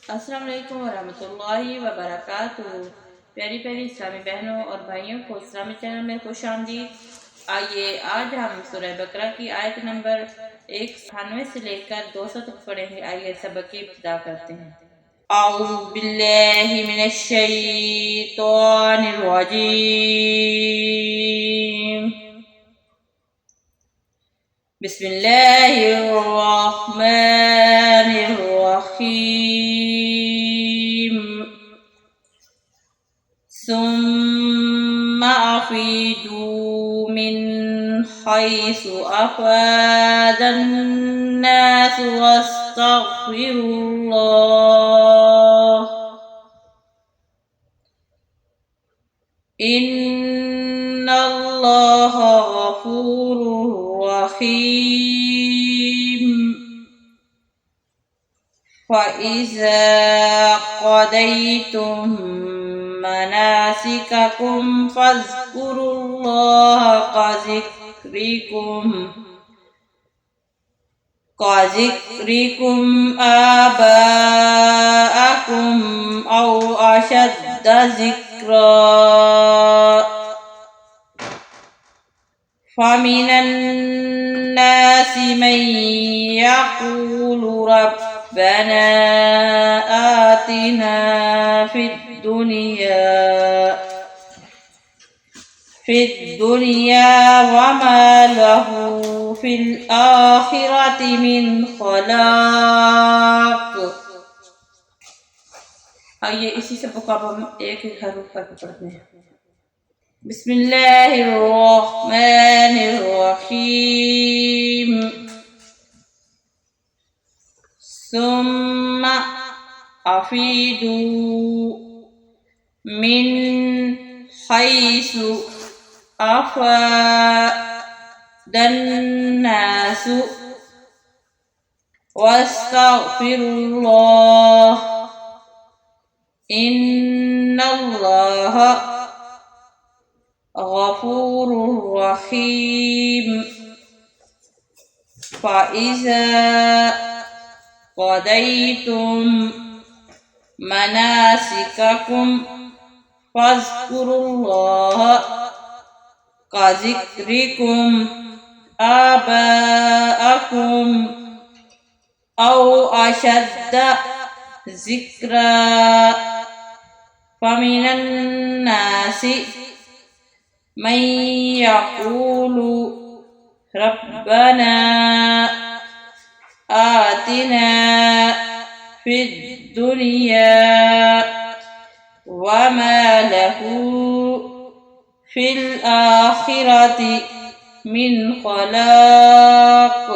अस्सलाम वालेकुम वरहमतुल्लाहि वबरकातुहू। प्यारी प्यारी इस्लामी बहनों और भाइयों को इस्लामी चैनल में खुश आमदीद। आइए आज हम सूरह बकरा की आयत नंबर 198 से लेकर 200 तक पढ़ेंगे। आइए सबक की इब्तिदा करते हैं। औज़ु बिल्लाहि मिनश शैतानिर रजीम। बिस्मिल्लाहिर रहमानिर रहीम। सुम्मा अफ़ीदू मिन हैसु अफ़ादन नास वस्तग़फ़िरुल्लाह इन्नल्लाह गफ़ूरुर रहीम। फ़इज़ा क़ज़य्तुम मनासिककुम फ़ज़्कुरुल्लाह कज़िक्रिकुम आबाअकुम औ अशद्द ज़िक्रा। फ़मिनन नासि मन यक़ूलु रब्बना आतिना फ़िद्दुनिया वमा लहु फ़िल आखिरति मिन खलाक़। आइए इसी से बुक हम एक एक हरूफ करके पढ़ते हैं। बिस्मिल्लाहिर्रहमानिर्रहीम। सुम्मा अफ़ीदू मिन हैसु अफ़ादन नासु वस्तग़फ़िरुल्लाह इन्नल्लाह गफ़ूरुर रहीम। फ़इज़ा क़ज़य्तुम मनासिककुम फ़ज़्कुरुल्लाह कज़िक्रिकुम आबाअकुम औ अशद्द ज़िक्रा। फ़मिनन नासि मन यक़ूलु रब्बना आतिना फ़िद्दुनिया वमा लहु फ़िल आखिरति मिन खलाक़।